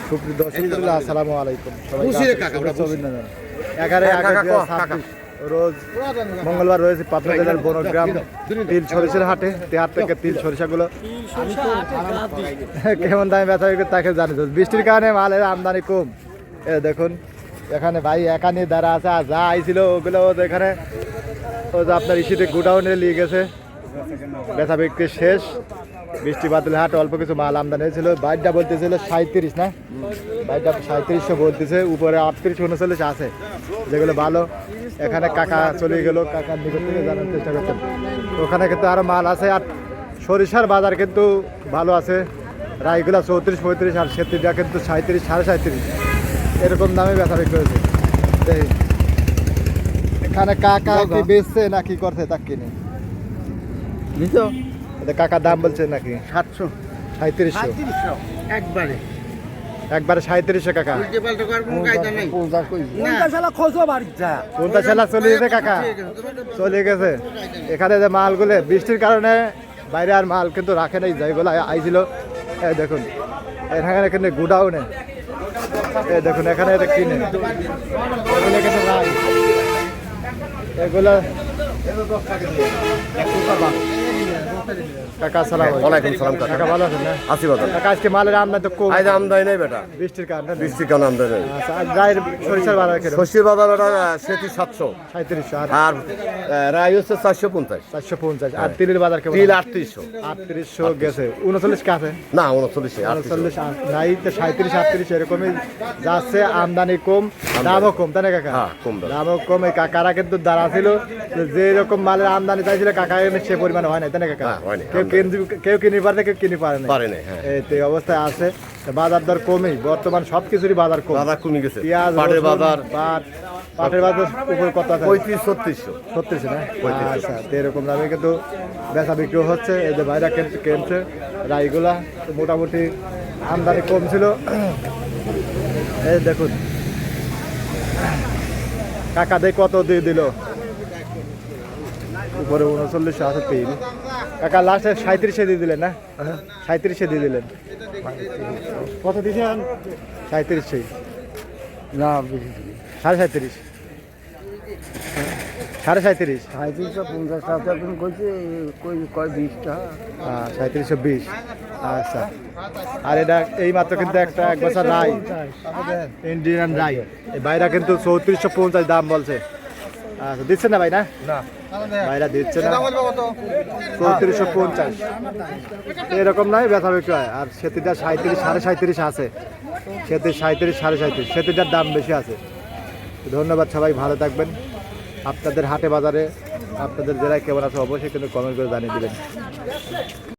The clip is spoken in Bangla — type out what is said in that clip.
সুপ্রিয় দর্শক, আসসালামু আলাইকুম। রোজ মঙ্গলবার রয়েছে পাবনা জেলার বনগ্রাম তিল সরিষার হাটে। হাট থেকে তিল সরিষাগুলো কেমন দামে বেচা বিক্রি তাকে জানি। বৃষ্টির কারণে মালের আমদানি কম। দেখুন এখানে ভাই একা নিয়ে দাঁড়া আছে, আর যা আইছিল ওগুলো এখানে আপনার ইস্যুতে গোডাউনে নিয়ে গেছে। বেচা বিক্রি শেষ। বৃষ্টি বাদল হাট অল্প কিছু মাল আমদানি হয়েছিল। বাইরটা বলতেছিল 37 না, বাইরটা 3700 বলতেছে, উপরে 38 39 আছে যেগুলো ভালো। এখানে কাকা চলে গেল, কাকার নিকট থেকে জানার চেষ্টা করছেন। ওখানে কিন্তু আরো মাল আছে। আর সরিষার বাজার কিন্তু ভালো আছে। রায়গুলা 34 35, আর সেতিটা কিন্তু 37 37.5 এরকম দামে বেচা বিক্রি হয়েছে। এখানে কাকা কি বেচছে না কি করছে তা কিনে নিতো। কাকার দাম বলছে নাকি 700 3700 একবারে একবারে 3700 কাকা। 50 সালা চলে গেছে কাকা, চলে গেছে। এখানে যে মালগুলো বৃষ্টির কারণে বাইরে আর মাল কিন্তু রাখে নাই, যেগুলো আইছিল। এই দেখুন এখানে কিন্তু গুডাউনে, এই দেখুন এখানে এটা কিনে এগুলো কিন্তু নাই। এগুলো কাকা সালাম ওয়ালাইকুম সালাম। কাকা ভালো আছেন না? আছি বাজার কাকা আজকে মালের আমদানি তো কম, আজ আমদানি নেই বেটা, বৃষ্টির কারণে। বৃষ্টির কারণে আমদানি নেই। আচ্ছা, আর গায়ের সরিষার বাজার কিরকম? শস্যের বাজার বেটা 3700 3700 আর রাই হচ্ছে 450 450। আর তিলের বাজার কেমন? তিল 3800 3800 গেছে। 39 কাছে না 39 39 নাই তো 37 38 এরকমই যাচ্ছে। আমদানি কম, দামও কম, তাই না কাকা? হ্যাঁ, কম দাম। দামও কম। এই কাকারা কিন্তু দাঁড়া ছিল, যে রকম মালের আমদানি চাইছিল কাকা সে পরিমাণে হয় না, তাই না কাকা? হ্যাঁ, হয়নি। কেউ কিনে পারে, কেউ কিনে পারে না। হ্যাঁ। এই তো এই অবস্থায় আছে। বাজার দর কমই বর্তমান, সবকিছুরই বাজার কম। বাজার কমে গেছে। পেঁয়াজ, পাটের রসুন, বাজার পাটের বাজার উপরে কত আছে? 35-3600 36 না? 35। আচ্ছা, তো এরকম দামে কিন্তু বেচা বিক্রি হচ্ছে। এই যে বাইরা কিনছে রাইগুলা, তো মোটামুটি আমদানি কম ছিল। এই দেখুন কাকা দেখ কত দিয়ে দিল, উপরে 39 আছে তিল। কাকা লাস্টে 37 দিয়ে দিলেন না? 37 দিয়ে দিলেন। কত দিয়েছেন? 37 না 37.5 37.5 3750 টাকা কইছে, কয় 20 টাকা। 3720। আচ্ছা, আর এটা এই মাত্র কিন্তু একটা এক বছর রাই, ইন্ডিয়ান রাই। এই বাইরা কিন্তু 3450 দাম বলছে। আচ্ছা, দিচ্ছে না ভাই? না ভাইরা দিচ্ছে না, 3450 এরকম নয় বেচা বিক্রি হয়। আর সেতিটা 37 37.5 আছে, সেতি 37 37.5, সেতিটার দাম বেশি আছে। ধন্যবাদ, সবাই ভালো থাকবেন। আপনাদের হাটে বাজারে আপনাদের জেলায় কেমন আছে অবশ্যই কিন্তু কমেন্ট করে জানিয়ে দিবেন।